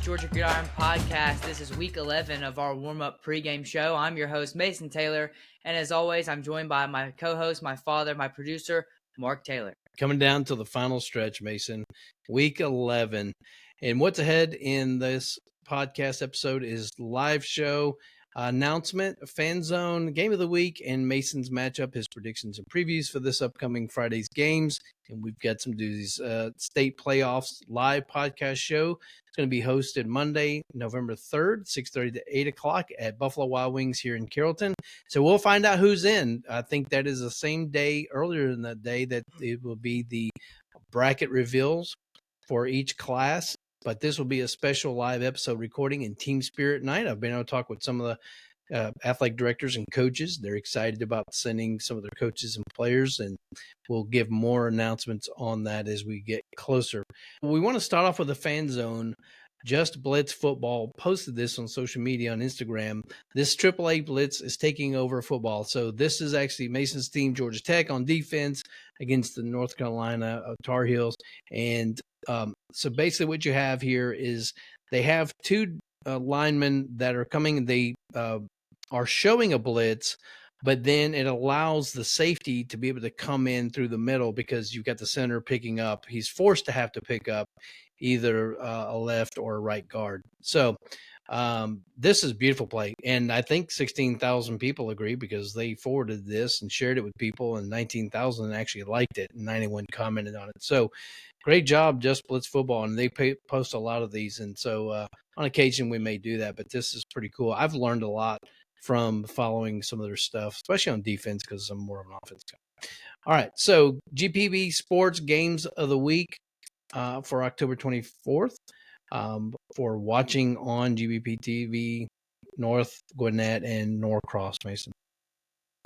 Georgia Gridiron Podcast. This is week 11 of our warm-up pregame show. I'm your host, Mason Taylor, and as always, I'm joined by my co-host, my father, my producer, Mark Taylor. Coming down to the final stretch, Mason, week 11. And what's ahead in this podcast episode is live show announcement, fan zone, game of the week, and Mason's matchup, his predictions and previews for this upcoming Friday's games. And we've got some doozies. State playoffs live podcast show. It's going to be hosted Monday, November 3rd, 6:30 to 8 o'clock at Buffalo Wild Wings here in Carrollton. So we'll find out who's in. I think that is the same day, earlier in that day, that it will be the bracket reveals for each class. But this will be a special live episode recording in Team Spirit Night. I've been able to talk with some of the athletic directors and coaches. They're excited about sending some of their coaches and players, and we'll give more announcements on that as we get closer. We want to start off with a fan zone. Just Blitz Football posted this on social media on Instagram. This AAA Blitz is taking over football. So this is actually Mason's team, Georgia Tech, on defense against the North Carolina Tar Heels. And so basically what you have here is they have two linemen that are coming. They are showing a blitz, but then it allows the safety to be able to come in through the middle because you've got the center picking up. He's forced to have to pick up either a left or a right guard. So this is a beautiful play. And I think 16,000 people agree because they forwarded this and shared it with people, and 19,000 actually liked it and 91 commented on it. So great job, Just Blitz Football. And they post a lot of these. And so on occasion we may do that, but this is pretty cool. I've learned a lot from following some of their stuff, especially on defense because I'm more of an offense guy. All right. So GPB Sports Games of the Week for October 24th for watching on GBP TV, North, Gwinnett, and Norcross, Mason.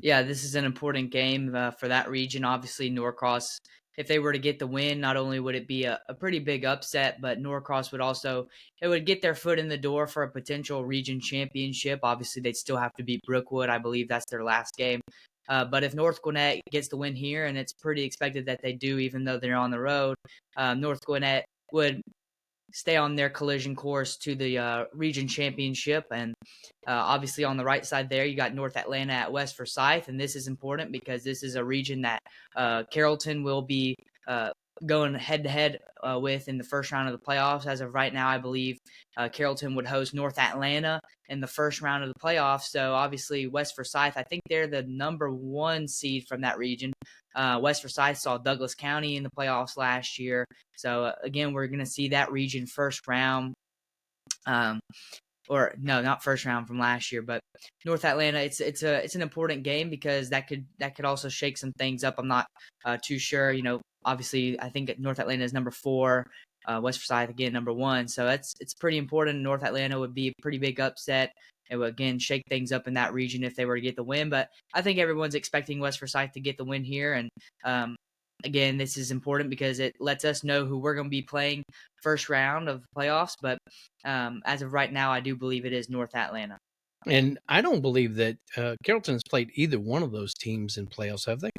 Yeah, this is an important game for that region. Obviously, Norcross, if they were to get the win, not only would it be a pretty big upset, but Norcross would also, it would get their foot in the door for a potential region championship. Obviously, they'd still have to beat Brookwood. I believe that's their last game. But if North Gwinnett gets the win here, and it's pretty expected that they do, even though they're on the road, North Gwinnett would stay on their collision course to the region championship. And obviously on the right side there, you got North Atlanta at West Forsyth. And this is important because this is a region that Carrollton will be going head-to-head with in the first round of the playoffs. As of right now, I believe Carrollton would host North Atlanta in the first round of the playoffs. So obviously West Forsyth, I think they're the number one seed from that region. West Forsyth saw Douglas County in the playoffs last year. So again, we're going to see that region first round. Or no, not first round from last year, but North Atlanta. It's an important game because that could also shake some things up. I'm not too sure. You know, obviously, I think North Atlanta is number 4, West Forsyth again number 1. So it's pretty important. North Atlanta would be a pretty big upset. It would again shake things up in that region if they were to get the win. But I think everyone's expecting West Forsyth to get the win here, and again, this is important because it lets us know who we're going to be playing first round of the playoffs. But as of right now, I do believe it is North Atlanta. And I don't believe that Carrollton has played either one of those teams in playoffs, have they?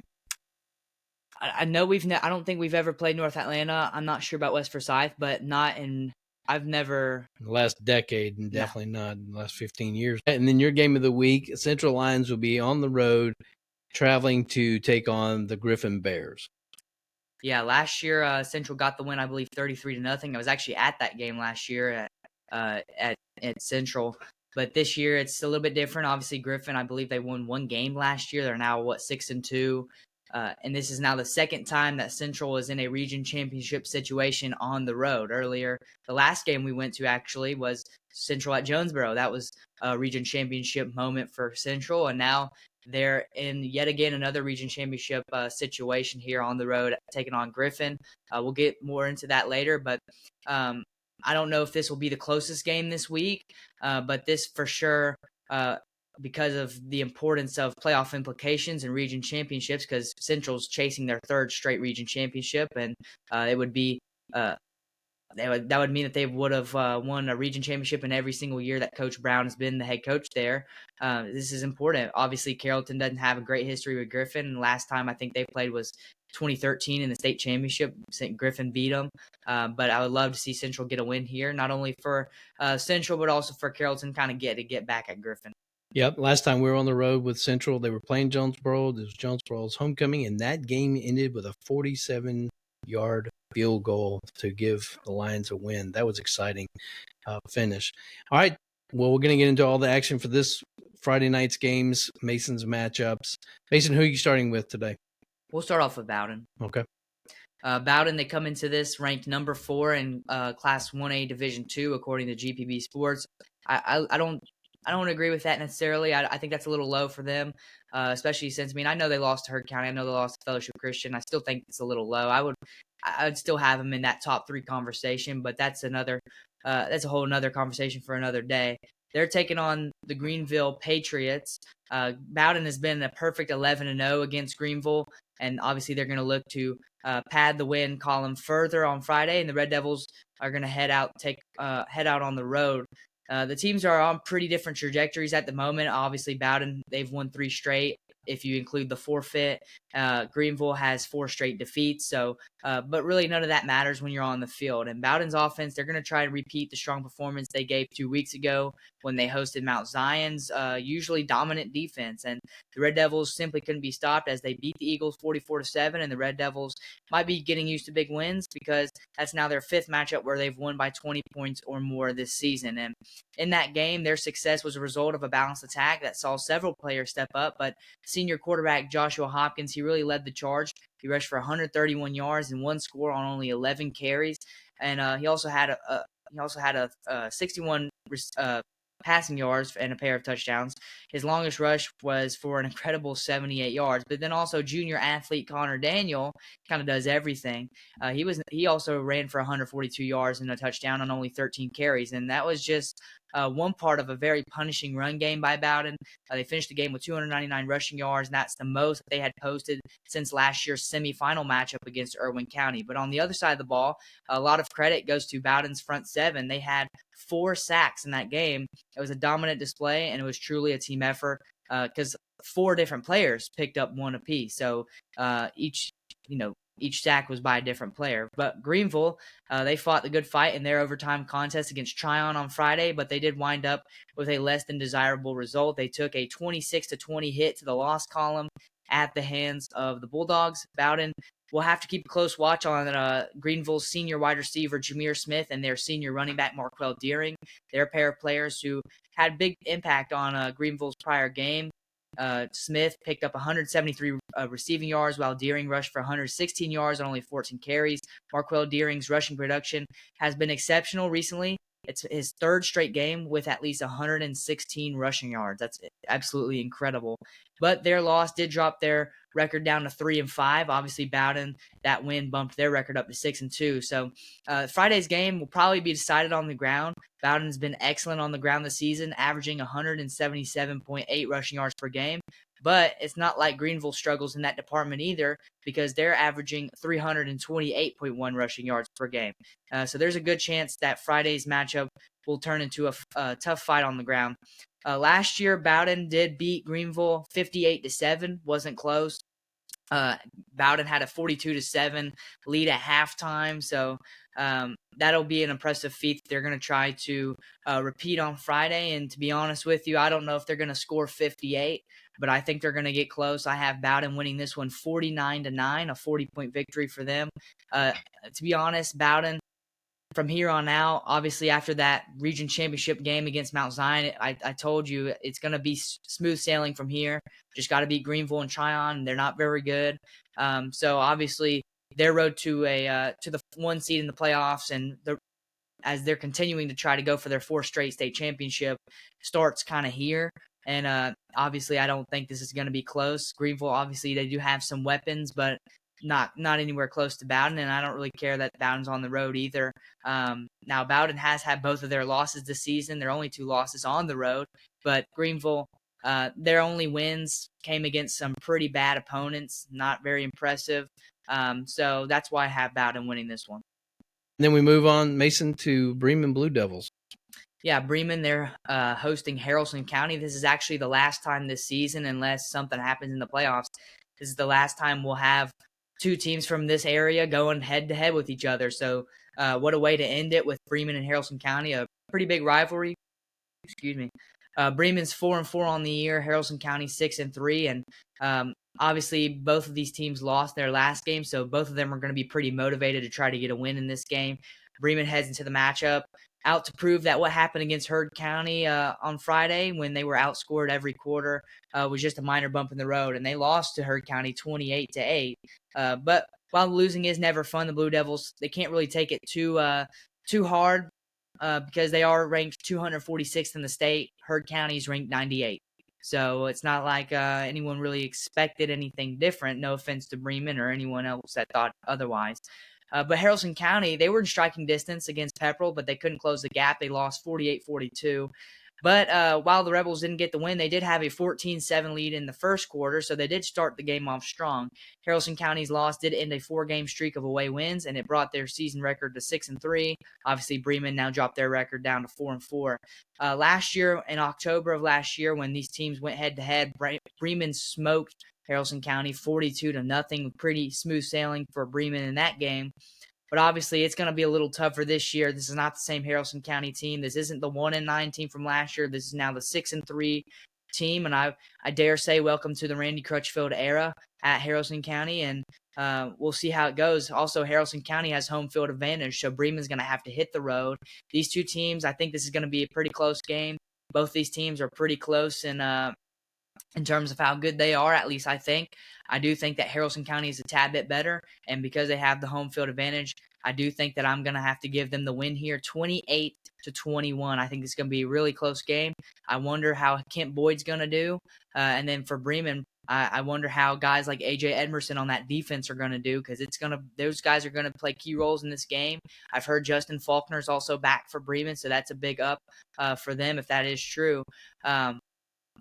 I know I don't think we've ever played North Atlanta. I'm not sure about West Forsyth, but not in. I've never. In the last decade, and definitely not in the last 15 years. And then your game of the week, Central Lions will be on the road, traveling to take on the Griffin Bears. Yeah, last year Central got the win, I believe, 33-0. I was actually at that game last year at Central, but this year it's a little bit different. Obviously, Griffin, I believe they won one game last year. They're now 6-2, and this is now the second time that Central was in a region championship situation on the road. Earlier, the last game we went to actually was Central at Jonesboro. That was a region championship moment for Central, and now they're in yet again another region championship situation here on the road, taking on Griffin. We'll get more into that later, but I don't know if this will be the closest game this week, but this for sure, because of the importance of playoff implications and region championships, because Central's chasing their 3rd straight region championship, and it would be that would mean that they would have won a region championship in every single year that Coach Brown has been the head coach there. This is important. Obviously, Carrollton doesn't have a great history with Griffin. And last time I think they played was 2013 in the state championship. St. Griffin beat them. But I would love to see Central get a win here, not only for Central, but also for Carrollton kind of get back at Griffin. Yep. Last time we were on the road with Central, they were playing Jonesboro. It was Jonesboro's homecoming, and that game ended with a 47-yard field goal to give the Lions a win. That was exciting finish. All right. Well, we're going to get into all the action for this Friday night's games, Mason's matchups. Mason, who are you starting with today? We'll start off with Bowden. Okay. Bowden, they come into this ranked number 4 in Class 1A Division II, according to GPB Sports. I don't agree with that necessarily. I think that's a little low for them, especially since, I know they lost to Haralson County. I know they lost to Fellowship Christian. I still think it's a little low. I'd still have them in that top 3 conversation, but that's a whole another conversation for another day. They're taking on the Greenville Patriots. Bowden has been a perfect 11-0 against Greenville, and obviously they're going to look to pad the win column further on Friday, and the Red Devils are going to head out on the road. The teams are on pretty different trajectories at the moment. Obviously, Bowden, they've won 3 straight. If you include the forfeit, Greenville has 4 straight defeats. So, but really none of that matters when you're on the field. And Bowden's offense, they're going to try to repeat the strong performance they gave 2 weeks ago when they hosted Mount Zion's usually dominant defense. And the Red Devils simply couldn't be stopped as they beat the Eagles 44-7. And the Red Devils might be getting used to big wins because that's now their 5th matchup where they've won by 20 points or more this season. And in that game, their success was a result of a balanced attack that saw several players step up, but senior quarterback Joshua Hopkins, he really led the charge. He rushed for 131 yards and 1 score on only 11 carries, and he also had a 61 passing yards and a pair of touchdowns. His longest rush was for an incredible 78 yards. But then also junior athlete Connor Daniel kind of does everything. He also ran for 142 yards and a touchdown on only 13 carries, and that was just one part of a very punishing run game by Bowden. They finished the game with 299 rushing yards, and that's the most they had posted since last year's semifinal matchup against Irwin County. But on the other side of the ball, a lot of credit goes to Bowden's front 7. They had 4 sacks in that game. It was a dominant display, and it was truly a team effort because 4 different players picked up 1 apiece. So each sack was by a different player. But Greenville, they fought the good fight in their overtime contest against Tryon on Friday, but they did wind up with a less than desirable result. They took a 26-20 hit to the loss column at the hands of the Bulldogs. Bowden will have to keep a close watch on Greenville's senior wide receiver Jameer Smith and their senior running back Marquell Deering. They're a pair of players who had big impact on Greenville's prior game. Smith picked up 173 receiving yards, while Deering rushed for 116 yards on only 14 carries. Marquell Deering's rushing production has been exceptional recently. It's his 3rd straight game with at least 116 rushing yards. That's absolutely incredible. But their loss did drop their record down to 3-5. Obviously, Bowden, that win bumped their record up to 6-2. So Friday's game will probably be decided on the ground. Bowden's been excellent on the ground this season, averaging 177.8 rushing yards per game. But it's not like Greenville struggles in that department either, because they're averaging 328.1 rushing yards per game. So there's a good chance that Friday's matchup will turn into a tough fight on the ground. Last year, Bowden did beat Greenville 58-7, wasn't close. Bowden had a 42-7 lead at halftime, so that'll be an impressive feat they're going to try to repeat on Friday. And to be honest with you, I don't know if they're going to score 58, but I think they're going to get close. I have Bowden winning this one 49-9, a 40-point victory for them. To be honest, Bowden, from here on out, obviously after that region championship game against Mount Zion, I told you it's going to be smooth sailing from here. Just got to beat Greenville and Tryon. They're not very good. So obviously their road to the 1 seed in the playoffs, and as they're continuing to try to go for their 4th straight state championship, starts kind of here. And obviously I don't think this is going to be close. Greenville, obviously they do have some weapons, but not anywhere close to Bowden, and I don't really care that Bowden's on the road either. Now, Bowden has had both of their losses this season. Their only 2 losses on the road, but Greenville, their only wins came against some pretty bad opponents, not very impressive. So that's why I have Bowden winning this one. And then we move on, Mason, to Bremen Blue Devils. Yeah, Bremen, they're hosting Haralson County. This is actually the last time this season, unless something happens in the playoffs. This is the last time we'll have two teams from this area going head-to-head with each other. So what a way to end it with Bremen and Haralson County, a pretty big rivalry. Excuse me. Bremen's 4-4 on the year, Haralson County 6-3, and obviously both of these teams lost their last game, so both of them are going to be pretty motivated to try to get a win in this game. Bremen heads into the matchup out to prove that what happened against Heard County on Friday when they were outscored every quarter was just a minor bump in the road, and they lost to Heard County 28-8. But while losing is never fun, the Blue Devils, they can't really take it too hard because they are ranked 246th in the state. Heard County is ranked 98. So it's not like anyone really expected anything different. No offense to Bremen or anyone else that thought otherwise. But Haralson County, they were in striking distance against Pepperell, but they couldn't close the gap. They lost 48-42. But while the Rebels didn't get the win, they did have a 14-7 lead in the first quarter, so they did start the game off strong. Haralson County's loss did end a 4-game streak of away wins, and it brought their season record to 6-3. Obviously, Bremen now dropped their record down to 4-4. Last year, in October of last year, when these teams went head-to-head, Bremen smoked Haralson County 42-0. Pretty smooth sailing for Bremen in that game. But obviously, it's going to be a little tougher this year. This is not the same Haralson County team. This isn't the 1-9 team from last year. This is now the 6-3 team. And I dare say welcome to the Randy Crutchfield era at Haralson County. And we'll see how it goes. Also, Haralson County has home field advantage, so Bremen's going to have to hit the road. These two teams, I think this is going to be a pretty close game. Both these teams are pretty close in terms of how good they are, at least I think. I do think that Haralson County is a tad bit better, and because they have the home field advantage, I do think that I'm going to have to give them the win here, 28-21. I think it's going to be a really close game. I wonder how Kent Boyd's going to do. And then for Bremen, I wonder how guys like A.J. Edmerson on that defense are going to do, because those guys are going to play key roles in this game. I've heard Justin Faulkner's also back for Bremen, so that's a big up for them if that is true.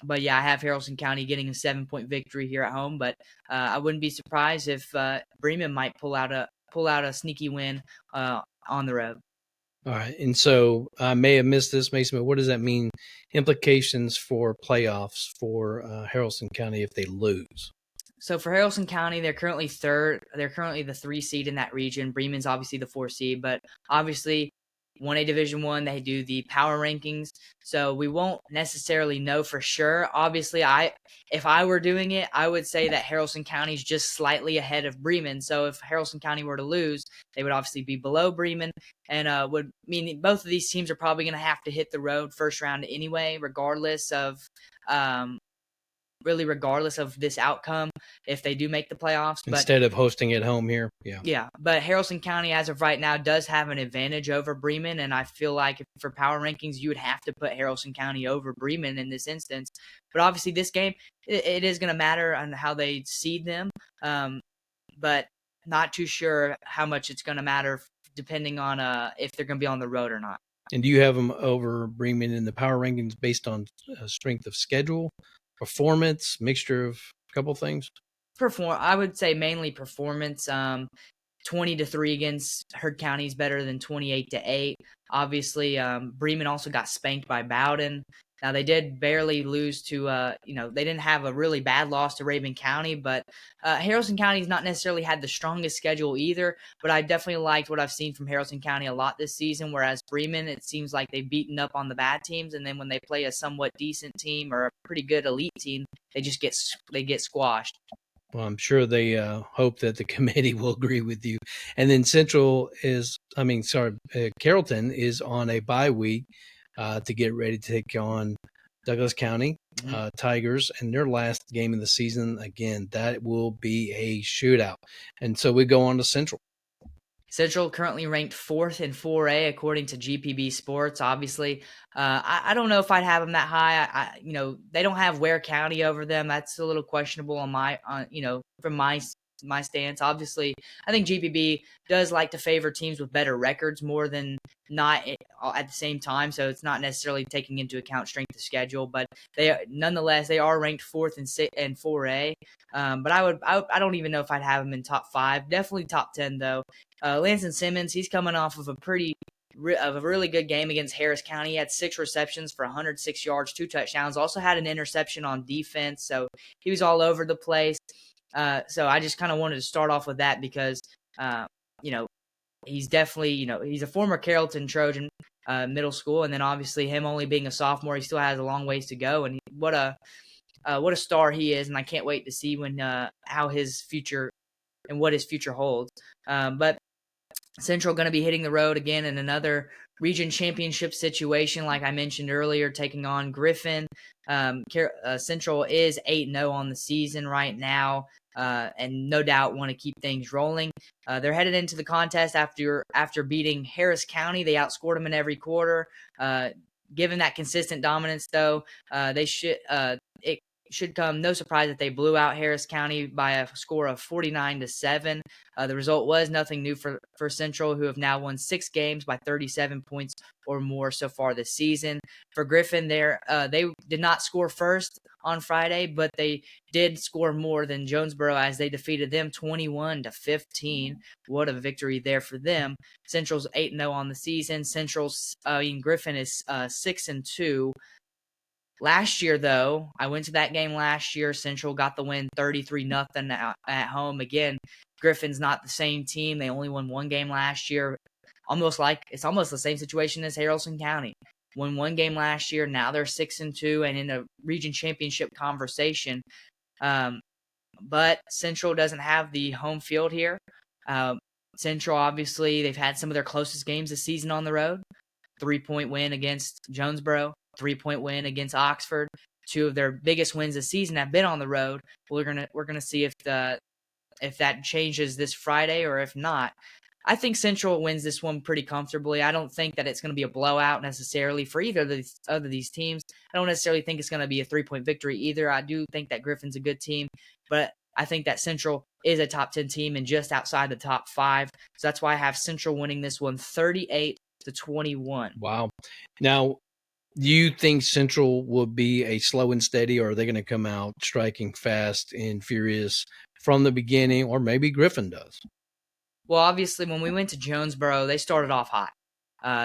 But yeah, I have Haralson County getting a 7-point victory here at home. But I wouldn't be surprised if Bremen might pull out a sneaky win on the road. All right, and so I may have missed this, Mason, but what does that mean? Implications for playoffs for Haralson County if they lose? So for Haralson County, they're currently third. They're currently the 3 seed in that region. Bremen's obviously the 4 seed, but obviously 1A Division I, they do the power rankings, so we won't necessarily know for sure. Obviously, if I were doing it, I would say that Haralson County is just slightly ahead of Bremen. So if Haralson County were to lose, they would obviously be below Bremen, and would mean both of these teams are probably going to have to hit the road first round anyway, regardless of this outcome, if they do make the playoffs. Instead of hosting at home here. Yeah. But Haralson County, as of right now, does have an advantage over Bremen, and I feel like for power rankings, you would have to put Haralson County over Bremen in this instance. But obviously this game, it is going to matter on how they seed them, but not too sure how much it's going to matter depending on if they're going to be on the road or not. And do you have them over Bremen in the power rankings based on strength of schedule, performance, mixture of a couple things? I would say mainly performance. 20-3 against Heard County is better than 28-8. Obviously, Bremen also got spanked by Bowden. Now, they did barely lose to, they didn't have a really bad loss to Raven County, but Haralson County's not necessarily had the strongest schedule either, but I definitely liked what I've seen from Haralson County a lot this season, whereas Bremen, it seems like they've beaten up on the bad teams, and then when they play a somewhat decent team or a pretty good elite team, they get squashed. Well, I'm sure they hope that the committee will agree with you. And then Carrollton is on a bye week to get ready to take on Douglas County Tigers, and their last game of the season. Again, that will be a shootout. And so we go on to Central. Central currently ranked 4th in 4A according to GPB Sports. Obviously, I don't know if I'd have them that high. They don't have Ware County over them. That's a little questionable from my stance. Obviously, I think GPB does like to favor teams with better records more than not at the same time. So it's not necessarily taking into account strength of schedule, but they are ranked 4th in 4A. But I don't even know if I'd have them in top 5. Definitely top 10 though. Lanston Simmons, he's coming off of a really good game against Harris County. He had 6 receptions for 106 yards, 2 touchdowns. Also had an interception on defense, so he was all over the place. So I just kind of wanted to start off with that because, you know, he's definitely, he's a former Carrollton Trojan middle school. And then obviously him only being a sophomore, he still has a long ways to go. And what a star he is. And I can't wait to see how his future and what his future holds. But Central going to be hitting the road again in another region championship situation, like I mentioned earlier, taking on Griffin. Central is 8-0 on the season right now, and no doubt want to keep things rolling. They're headed into the contest after beating Harris County. They outscored them in every quarter. Given that consistent dominance, though, it should come no surprise that they blew out Harris County by a score of 49-7. The result was nothing new for Central, who have now won 6 games by 37 points or more so far this season. For Griffin, they did not score first on Friday, but they did score more than Jonesboro as they defeated them 21-15. What a victory there for them. Central's 8-0 on the season. Griffin is 6-2. Last year, though, I went to that game last year. Central got the win 33-0 at home. Again, Griffin's not the same team. They only won 1 game last year. It's almost the same situation as Haralson County. Won 1 game last year. Now they're 6-2 and in a region championship conversation. But Central doesn't have the home field here. Central, obviously, they've had some of their closest games this season on the road. 3-point win against Jonesboro. 3-point win against Oxford. 2 of their biggest wins this season have been on the road. We're gonna see if that changes this Friday or if not. I think Central wins this one pretty comfortably. I don't think that it's going to be a blowout necessarily for either of these teams. I don't necessarily think it's going to be a 3-point victory either. I do think that Griffin's a good team, but I think that Central is a top 10 team and just outside the top 5. So that's why I have Central winning this one 38-21. Wow. Now, do you think Central will be a slow and steady, or are they going to come out striking fast and furious from the beginning, or maybe Griffin does? Well, obviously, when we went to Jonesboro, they started off hot.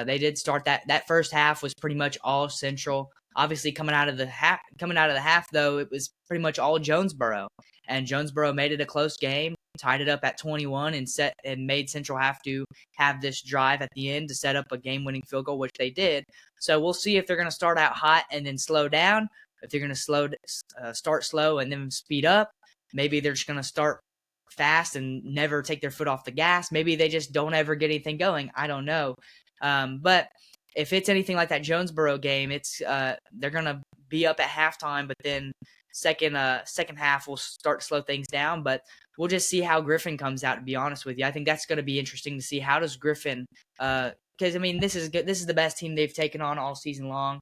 They did start that first half was pretty much all Central. Obviously, coming out of the half, though, it was pretty much all Jonesboro, and Jonesboro made it a close game, tied it up at 21, and made Central have to have this drive at the end to set up a game-winning field goal, which they did. So we'll see if they're going to start out hot and then slow down. If they're going to start slow and then speed up, maybe they're just going to start fast and never take their foot off the gas. Maybe they just don't ever get anything going. I don't know. But if it's anything like that Jonesboro game, it's they're going to be up at halftime, but then second half will start to slow things down. But we'll just see how Griffin comes out, to be honest with you. I think that's going to be interesting to see how does Griffin because, I mean, this is good. This is the best team they've taken on all season long.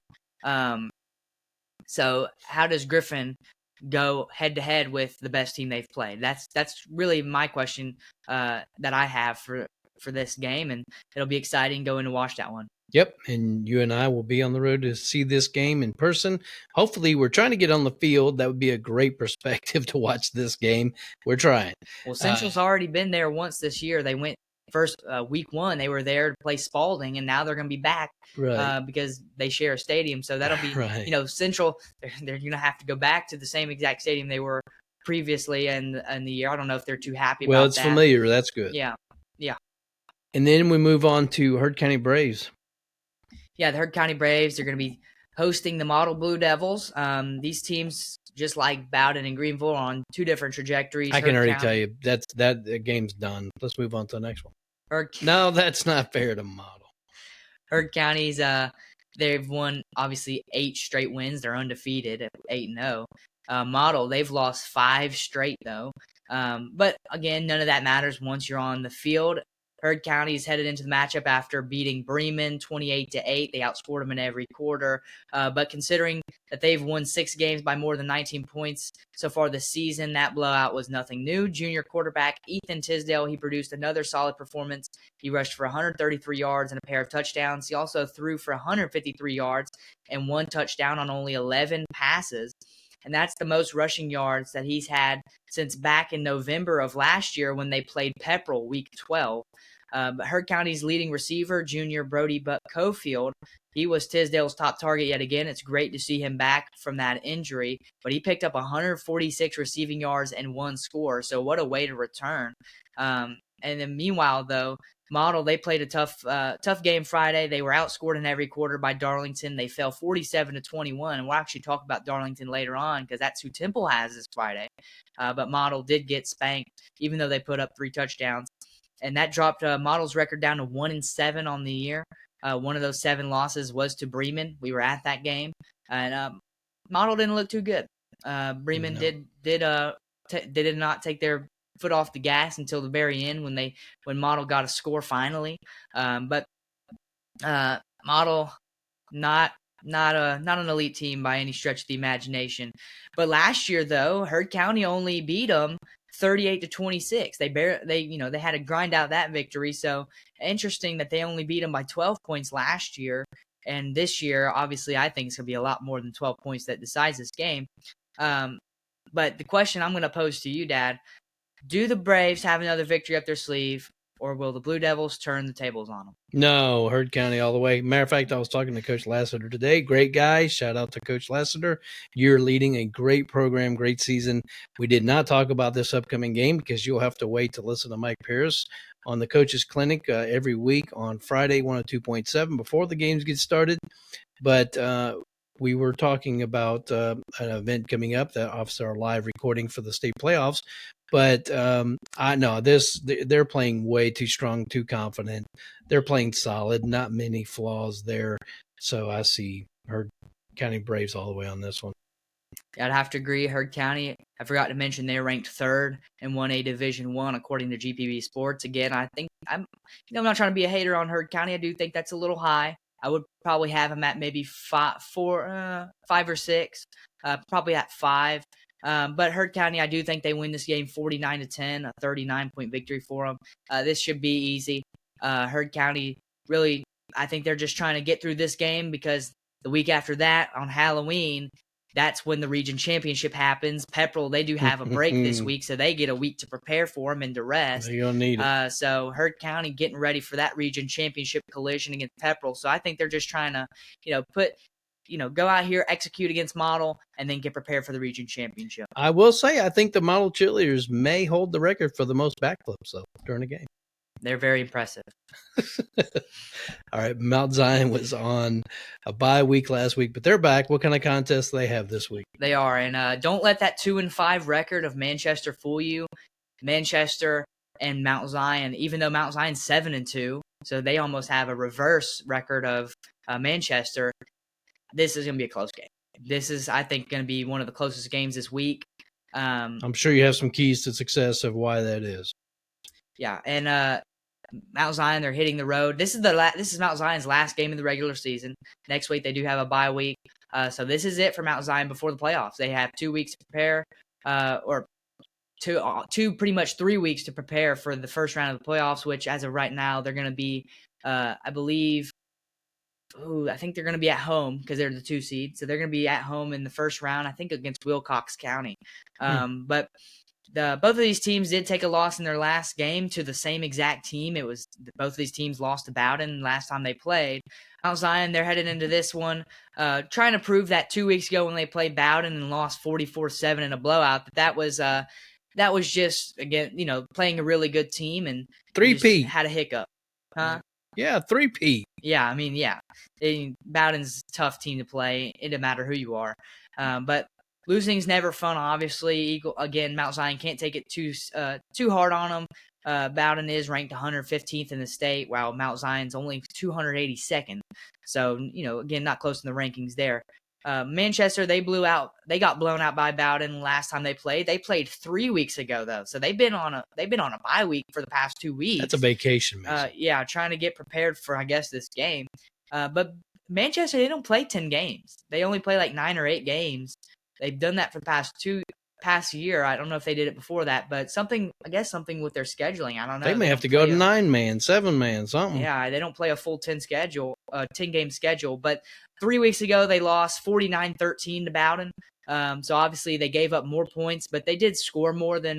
So how does Griffin go head-to-head with the best team they've played? That's really my question that I have for this game, and it'll be exciting going to watch that one. Yep, and you and I will be on the road to see this game in person. Hopefully, we're trying to get on the field. That would be a great perspective to watch this game. We're trying. Well, Central's already been there once this year. They went first week 1. They were there to play Spalding, and now they're going to be back because they share a stadium. So that'll be, Central. They're going to have to go back to the same exact stadium they were previously in the year. I don't know if they're too happy about that. Well, it's familiar. That's good. Yeah. And then we move on to Heard County Braves. Yeah, the Heard County Braves, they're going to be hosting the Model Blue Devils. These teams, just like Bowden and Greenville, are on 2 different trajectories. I can already tell you that game's done. Let's move on to the next one. No, that's not fair to Model. Heard County's, they've won, obviously, 8 straight wins. They're undefeated at 8-0. Model, they've lost 5 straight, though. But, again, none of that matters once you're on the field. Heard County is headed into the matchup after beating Bremen 28-8. They outscored them in every quarter. But considering that they've won 6 games by more than 19 points so far this season, that blowout was nothing new. Junior quarterback Ethan Tisdale, he produced another solid performance. He rushed for 133 yards and a pair of touchdowns. He also threw for 153 yards and 1 touchdown on only 11 passes. And that's the most rushing yards that he's had since back in November of last year when they played Pepperell week 12. But Heard County's leading receiver, junior Brody Buck Cofield, he was Tisdale's top target yet again. It's great to see him back from that injury, but he picked up 146 receiving yards and 1 score. So what a way to return. And then meanwhile, though, Model, they played a tough game Friday. They were outscored in every quarter by Darlington. They fell 47-21, and we'll actually talk about Darlington later on because that's who Temple has this Friday. But Model did get spanked, even though they put up 3 touchdowns, and that dropped Model's record down to 1-7 on the year. One of those 7 losses was to Bremen. We were at that game, and Model didn't look too good. Bremen did not take their foot off the gas until the very end when Model got a score finally. But Model not an elite team by any stretch of the imagination. But last year though, Heard County only beat them 38-26. They had to grind out that victory. So interesting that they only beat them by 12 points last year. And this year, obviously, I think it's going to be a lot more than 12 points that decides this game. But the question I'm going to pose to you, Dad, do the Braves have another victory up their sleeve, or will the Blue Devils turn the tables on them? No, Heard County all the way. Matter of fact, I was talking to Coach Lassiter today. Great guy. Shout out to Coach Lassiter. You're leading a great program, great season. We did not talk about this upcoming game because you'll have to wait to listen to Mike Pierce on the Coaches Clinic every week on Friday, 102.7 before the games get started. But we were talking about an event coming up that obviously our live recording for the state playoffs. But I know they're playing way too strong, too confident. They're playing solid, not many flaws there. So I see Heard County Braves all the way on this one. I'd have to agree. Heard County, I forgot to mention they're ranked 3rd in 1A Division I according to GPB Sports. Again, I think I'm not trying to be a hater on Heard County. I do think that's a little high. I would probably have them at maybe 5 or 6, probably at 5. But Heard County, I do think they win this game 49-10, a 39-point victory for them. This should be easy. Heard County, really, I think they're just trying to get through this game because the week after that, on Halloween, that's when the region championship happens. Pepperell, they do have a break this week, so they get a week to prepare for them and to rest. They're going to need it. So Heard County getting ready for that region championship collision against Pepperell. So I think they're just trying to, go out here, execute against Model, and then get prepared for the region championship. I will say, I think the Model Cheerleaders may hold the record for the most backflips, though, during the game. They're very impressive. All right, Mount Zion was on a bye week last week, but they're back. What kind of contest do they have this week? They are, and don't let that 2-5 record of Manchester fool you. Manchester and Mount Zion, even though Mount Zion's 7-2, so they almost have a reverse record of Manchester. This is going to be a close game. This is, I think, going to be one of the closest games this week. I'm sure you have some keys to success of why that is. Yeah, and Mount Zion, they're hitting the road. This is Mount Zion's last game of the regular season. Next week they do have a bye week, so this is it for Mount Zion before the playoffs. They have 2 weeks to prepare, or two pretty much 3 weeks to prepare for the first round of the playoffs. Which, as of right now, they're going to be, I think they're going to be at home because they're the 2 seed, so they're going to be at home in the first round. I think against Wilcox County, but. Both of these teams did take a loss in their last game to the same exact team. It was both of these teams lost to Bowden last time they played. Mount Zion, they're headed into this one, trying to prove that 2 weeks ago when they played Bowden and lost 44-7 in a blowout, that was just, again, playing a really good team and 3P had a hiccup. Huh? Yeah, 3P. Yeah. Bowden's a tough team to play. It doesn't matter who you are. But losing's never fun, obviously. Mount Zion can't take it too hard on them. Bowden is ranked 115th in the state, while Mount Zion's only 282nd. So, again, not close in the rankings there. Manchester, they got blown out by Bowden last time they played. They played 3 weeks ago, though. So they've been on a bye week for the past 2 weeks. That's a vacation, man. Trying to get prepared for, I guess, this game. But Manchester, they don't play 10 games. They only play like 9 or 8 games. They've done that for the past year. I don't know if they did it before that, but something with their scheduling. I don't know. They may have to go to 9-man, 7-man, something. Yeah, they don't play a full 10 game schedule. But 3 weeks ago, they lost 49-13 to Bowden. So obviously they gave up more points, but they did score more than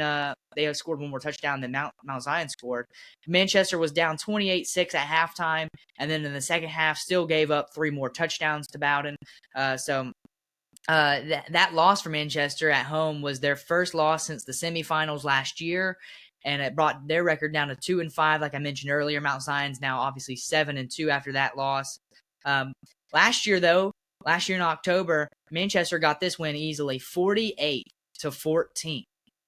they scored one more touchdown than Mount Zion scored. Manchester was down 28-6 at halftime, and then in the second half still gave up 3 more touchdowns to Bowden. That loss for Manchester at home was their first loss since the semifinals last year, and it brought their record down to 2-5. Like I mentioned earlier, Mount Zion's now obviously 7-2 after that loss. Last year in October, Manchester got this win easily, 48-14.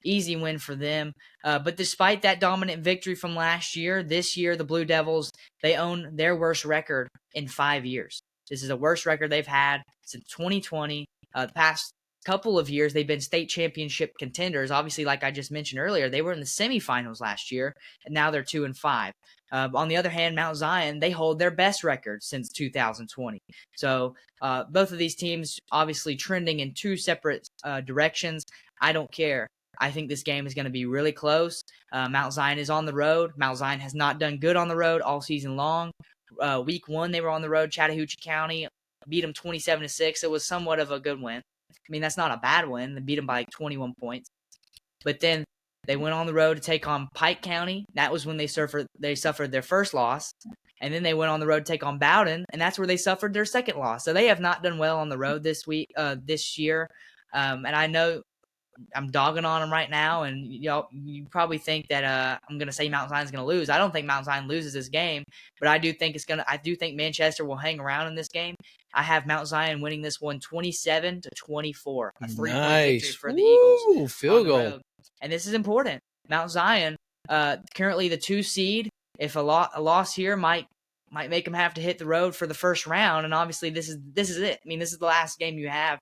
Easy win for them. But despite that dominant victory from last year, this year the Blue Devils, they own their worst record in 5 years. This is the worst record they've had since 2020. The past couple of years, they've been state championship contenders. Obviously, like I just mentioned earlier, they were in the semifinals last year, and now they're 2-5. On the other hand, Mount Zion, they hold their best record since 2020. So both of these teams obviously trending in 2 separate directions. I don't care. I think this game is going to be really close. Mount Zion is on the road. Mount Zion has not done good on the road all season long. Week 1, they were on the road, Chattahoochee County, beat them 27-6. It was somewhat of a good win. I mean, that's not a bad win. They beat them by like 21 points. But then they went on the road to take on Pike County. That was when they suffered their first loss. And then they went on the road to take on Bowden, and that's where they suffered their second loss. So they have not done well on the road this year. And I know I'm dogging on them right now, and you probably think that I'm going to say Mount Zion's going to lose. I don't think Mount Zion loses this game, but I do think Manchester will hang around in this game. I have Mount Zion winning this one 27-24. A 3-point victory for the Eagles. Field goal. And this is important. Mount Zion, currently the 2 seed. If a loss here might make them have to hit the road for the first round, and obviously this is it. I mean, this is the last game you have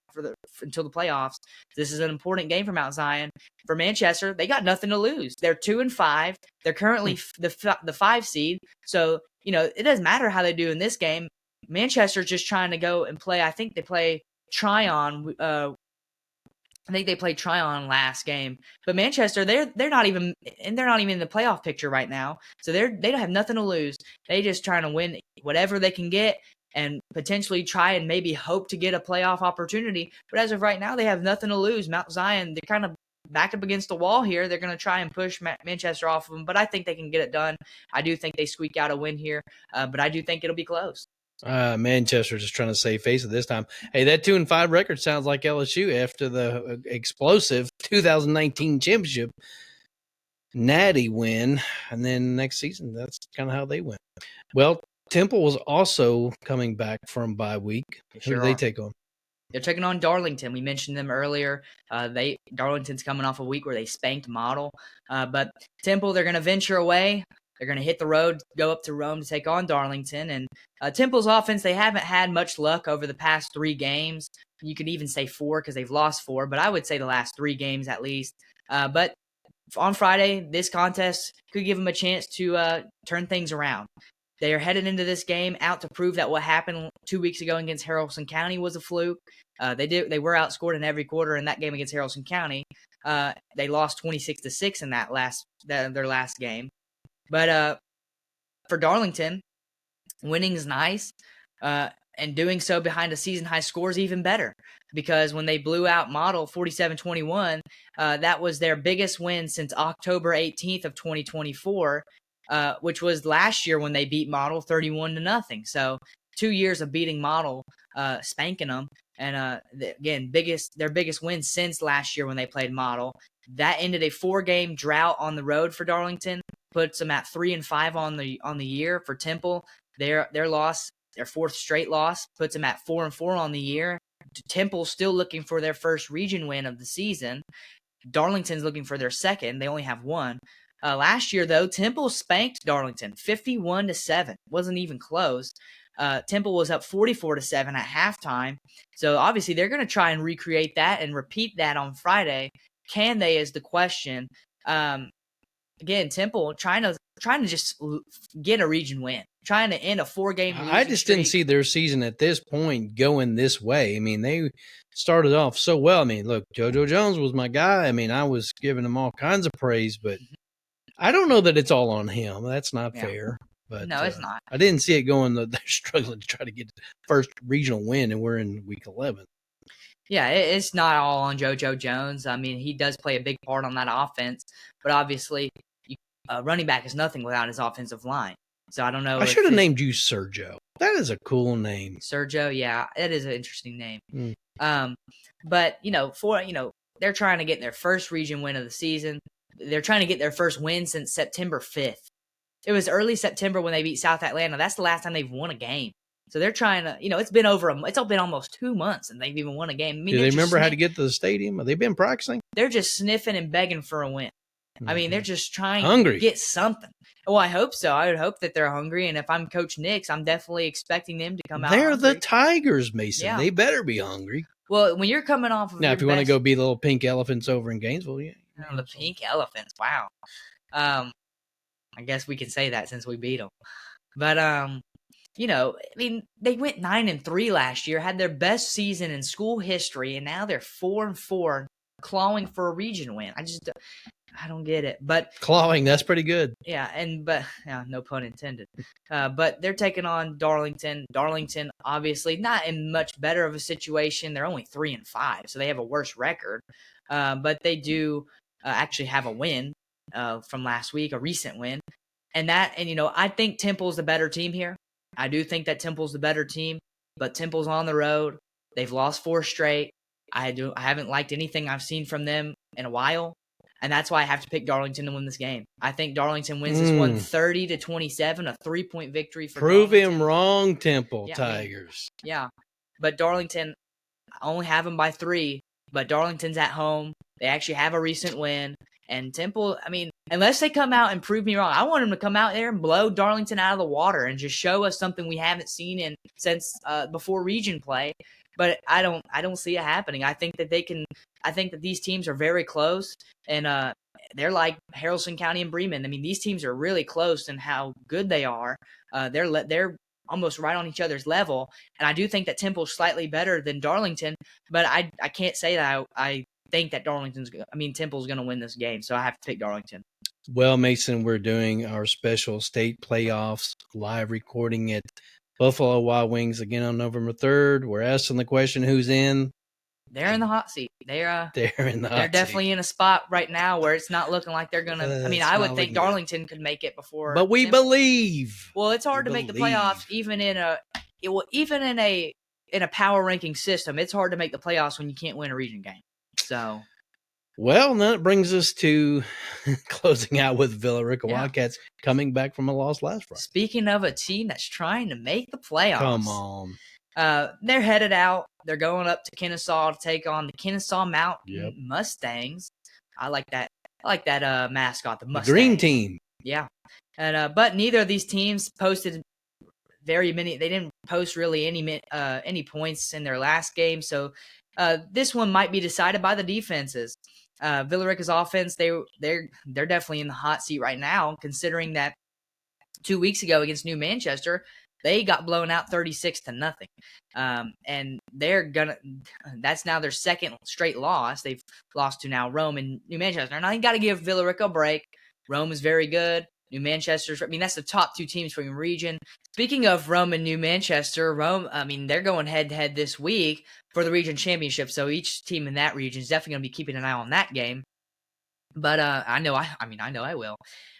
until the playoffs. This is an important game for Mount Zion. For Manchester, they got nothing to lose. They're 2-5. They're currently the 5 seed. So it doesn't matter how they do in this game. Manchester's just trying to go and play. I think they play Tryon. I think they played Tryon last game, but Manchester, they're not even in the playoff picture right now. So they don't have nothing to lose. They just trying to win whatever they can get and potentially try and maybe hope to get a playoff opportunity. But as of right now, they have nothing to lose. Mount Zion, they're kind of backed up against the wall here. They're going to try and push Manchester off of them, but I think they can get it done. I do think they squeak out a win here, but I do think it'll be close. Manchester just trying to save face at this time. Hey, that 2-5 record sounds like LSU after the explosive 2019 championship natty win, and then next season that's kind of how they went. Well, Temple was also coming back from bye week. Who do they take on? They're taking on Darlington. We mentioned them earlier. Darlington's coming off a week where they spanked Model, but Temple, they're going to venture away. They're going to hit the road, go up to Rome to take on Darlington. And Temple's offense, they haven't had much luck over the past 3 games. You could even say 4 because they've lost 4, but I would say the last 3 games at least. But on Friday, this contest could give them a chance to turn things around. They are headed into this game out to prove that what happened 2 weeks ago against Haralson County was a fluke. They were outscored in every quarter in that game against Haralson County. They lost 26-6 in their last game. But for Darlington, winning is nice, and doing so behind a season-high score is even better, because when they blew out Model 47-21, that was their biggest win since October 18th of 2024, which was last year when they beat Model 31-0. So 2 years of beating Model, spanking them, and again, their biggest win since last year when they played Model. That ended a 4-game drought on the road for Darlington. Puts them at 3-5 on the year. For Temple, their loss, their 4th straight loss, puts them at 4-4 on the year. Temple's still looking for their first region win of the season. Darlington's looking for their second. They only have 1. Last year, though, Temple spanked Darlington 51-7. Wasn't even close. Temple was up 44-7 at halftime. So obviously, they're going to try and recreate that and repeat that on Friday. Can they? Is the question. Again, Temple trying to just get a region win, trying to end a 4-game losing I just streak. didn't see their season at this point going this way. I mean, they started off so well. I mean, look, JoJo Jones was my guy. I mean, I was giving him all kinds of praise, but I don't know that it's all on him. That's not fair. But no, it's not. I didn't see it going. They're struggling to try to get the first regional win, and we're in week 11. Yeah, it's not all on JoJo Jones. I mean, he does play a big part on that offense, but obviously, running back is nothing without his offensive line. So I don't know. I should have named you Sergio. That is a cool name. Sergio, yeah, it is an interesting name. But they're trying to get their first region win of the season. They're trying to get their first win since September 5th. It was early September when they beat South Atlanta. That's the last time they've won a game. So they're trying to, it's been it's been almost 2 months and they've even won a game. I mean, do they remember how to get to the stadium? Have they been practicing? They're just sniffing and begging for a win. I mean, they're just trying to get something. Well, I hope so. I would hope that they're hungry. And if I'm Coach Nix, I'm definitely expecting them to come out. They're the Tigers, Mason. Yeah. They better be hungry. Well, when you're coming off of now, if you want to go be the little pink elephants over in Gainesville, yeah. The pink elephants. Wow. I guess we can say that since we beat them. But I mean, they went 9-3 last year, had their best season in school history, and now they're 4-4, clawing for a region win. I don't get it. But clawing, that's pretty good. Yeah, no pun intended. But they're taking on Darlington. Darlington, obviously, not in much better of a situation. They're only 3-5, so they have a worse record. But they do actually have a win from last week, a recent win. And I think Temple's the better team here. I do think that Temple's the better team, but Temple's on the road. They've lost 4 straight. I haven't liked anything I've seen from them in a while. And that's why I have to pick Darlington to win this game. I think Darlington wins this one 30-27, a 3-point victory for Prove Darlington. him wrong, Temple Tigers. Yeah. But Darlington, I only have them by 3, but Darlington's at home. They actually have a recent win. And Temple, I mean, unless they come out and prove me wrong, I want them to come out there and blow Darlington out of the water and just show us something we haven't seen since before region play. But I don't see it happening. I think that I think that these teams are very close, and they're like Haralson County and Bremen. I mean, these teams are really close in how good they are. They're almost right on each other's level, and I do think that Temple's slightly better than Darlington. But I can't say that I think that Temple's going to win this game, so I have to pick Darlington. Well, Mason, we're doing our special state playoffs live recording at Buffalo Wild Wings again on November 3rd. We're asking the question, who's in? They're in the hot seat. They're in the hot They're definitely seat. In a spot right now where it's not looking like they're going to – I would think Darlington could make it before. But we believe. Well, it's hard to make the playoffs even in a power ranking system. It's hard to make the playoffs when you can't win a region game. So – well, that brings us to closing out with Rica Wildcats coming back from a loss last Friday. Speaking of a team that's trying to make the playoffs. Come on. They're headed out. They're going up to Kennesaw to take on the Kennesaw Mountain Mustangs. I like that mascot, the Mustangs. The green team. Yeah. And but neither of these teams posted very many. They didn't post really any points in their last game. So this one might be decided by the defenses. Villarica's offense, they're definitely in the hot seat right now, considering that 2 weeks ago against New Manchester, they got blown out 36-0. And that's now their second straight loss. They've lost to now Rome and New Manchester. And I got to give Villarica a break. Rome is very good. New Manchester's, that's the top 2 teams from the region. Speaking of Rome and New Manchester, they're going head-to-head this week for the region championship, so each team in that region is definitely going to be keeping an eye on that game. But I know I will.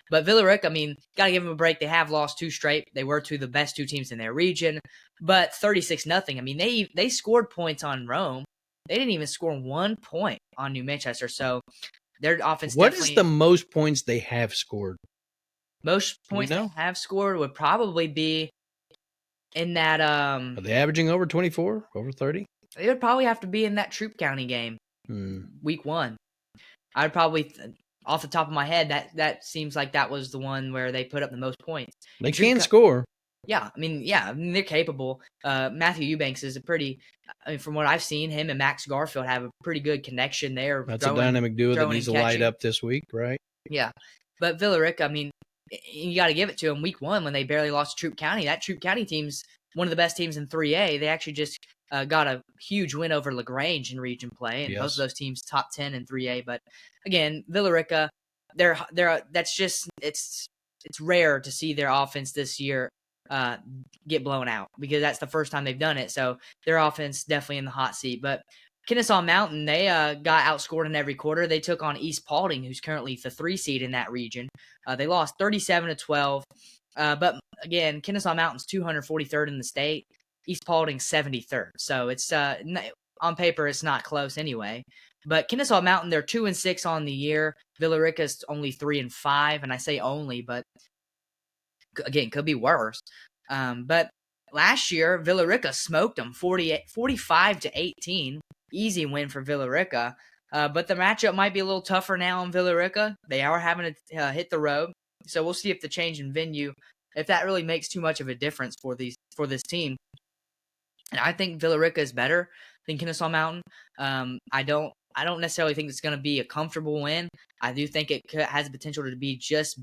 But Villarica, got to give them a break. They have lost 2 straight. They were the best 2 teams in their region. But 36-0, they scored points on Rome. They didn't even score 1 point on New Manchester, so their offense What is the most points they have scored? Most points they have scored would probably be in that Are they averaging over 24, over 30? It would probably have to be in that Troop County game, week 1. I'd probably, off the top of my head, that seems like that was the one where they put up the most points. They can score. Yeah, they're capable. Matthew Eubanks is from what I've seen, him and Max Garfield have a pretty good connection there. That's a dynamic duo that needs to light up this week, right? Yeah, but Villarica, you got to give it to them. Week 1, when they barely lost to Troop County, that Troop County team's one of the best teams in 3A. They actually just got a huge win over LaGrange in region play, and both of those teams top 10 in 3A. But again, Villarica, it's rare to see their offense this year get blown out, because that's the first time they've done it. So their offense definitely in the hot seat. But Kennesaw Mountain, they got outscored in every quarter. They took on East Paulding, who's currently the 3 seed in that region. They lost 37-12. But again, Kennesaw Mountain's 243rd in the state. East Paulding's 73rd. So it's on paper, it's not close anyway. But Kennesaw Mountain, they're 2-6 on the year. Villa Rica's only 3-5, and I say only, but again, could be worse. But last year, Villa Rica smoked them 45-18. Easy win for Villa Rica. But the matchup might be a little tougher now in Villa Rica. They are having to hit the road. So we'll see if the change in venue, if that really makes too much of a difference for this team. And I think Villa Rica is better than Kennesaw Mountain. I don't necessarily think it's going to be a comfortable win. I do think it has the potential to be just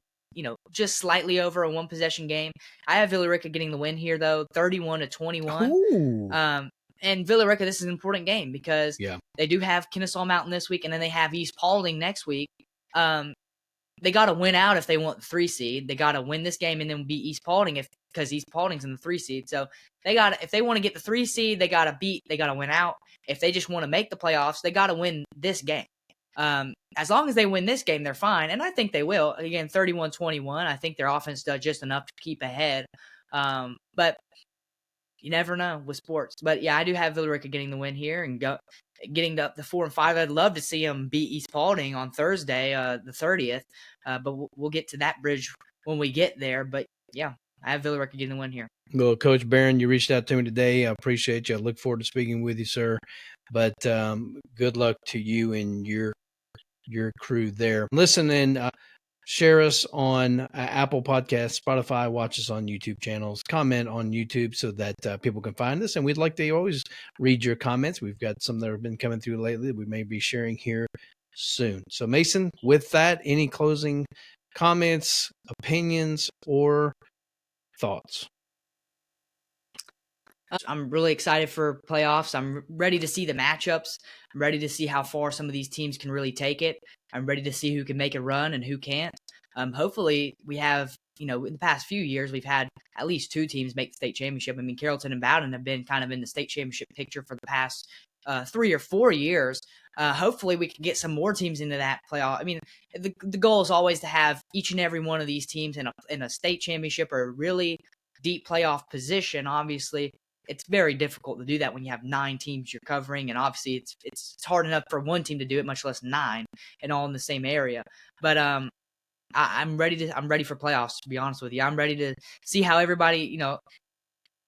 slightly over a one possession game. I have Villa Rica getting the win here though, 31-21. And Villa Rica, this is an important game because they do have Kennesaw Mountain this week, and then they have East Paulding next week. They got to win out if they want the 3 seed. They got to win this game and then beat East Paulding because East Paulding's in the 3 seed. So if they want to get the 3 seed, they got to win out. If they just want to make the playoffs, they got to win this game. As long as they win this game, they're fine, and I think they will. Again, 31-21. I think their offense does just enough to keep ahead. But you never know with sports. But yeah, I do have Villa Rica getting the win here and getting up to 4-5. I'd love to see them beat East Paulding on Thursday, the 30th. But we'll get to that bridge when we get there. But yeah, I have Villa Rica getting the win here. Well, Coach Barron, you reached out to me today. I appreciate you. I look forward to speaking with you, sir. But good luck to you and your crew there. Listen and share us on Apple Podcasts, Spotify, watch us on YouTube channels, comment on YouTube so that people can find us. And we'd like to always read your comments. We've got some that have been coming through lately that we may be sharing here soon. So, Mason, with that, any closing comments, opinions, or thoughts? I'm really excited for playoffs. I'm ready to see the matchups. I'm ready to see how far some of these teams can really take it. I'm ready to see who can make a run and who can't. Hopefully we have, in the past few years, we've had at least 2 teams make the state championship. I mean, Carrollton and Bowden have been kind of in the state championship picture for the past 3 or 4 years. Hopefully we can get some more teams into that playoff. I mean, the goal is always to have each and every one of these teams in a state championship or a really deep playoff position. Obviously, it's very difficult to do that when you have 9 teams you're covering, and obviously it's hard enough for one team to do it, much less 9, and all in the same area. But I'm ready for playoffs. To be honest with you, I'm ready to see how everybody,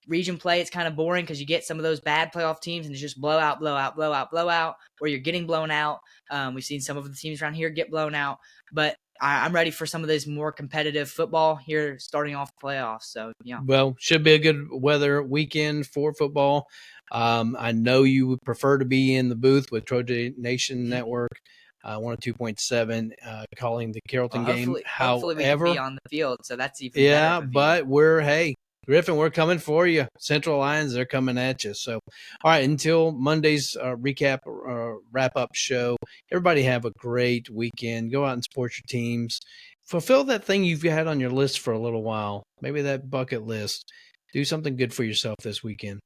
region play. It's kind of boring because you get some of those bad playoff teams and it's just blowout, where you're getting blown out. We've seen some of the teams around here get blown out, but I'm ready for some of this more competitive football here starting off the playoffs. So, yeah. Well, should be a good weather weekend for football. I know you would prefer to be in the booth with Trojan Nation Network, 102.7, calling the Carrollton game. Hopefully we can be on the field, so that's even better. Yeah, but Griffin, we're coming for you. Central Lions, they're coming at you. So, all right, until Monday's recap wrap-up show, everybody have a great weekend. Go out and support your teams. Fulfill that thing you've had on your list for a little while, maybe that bucket list. Do something good for yourself this weekend.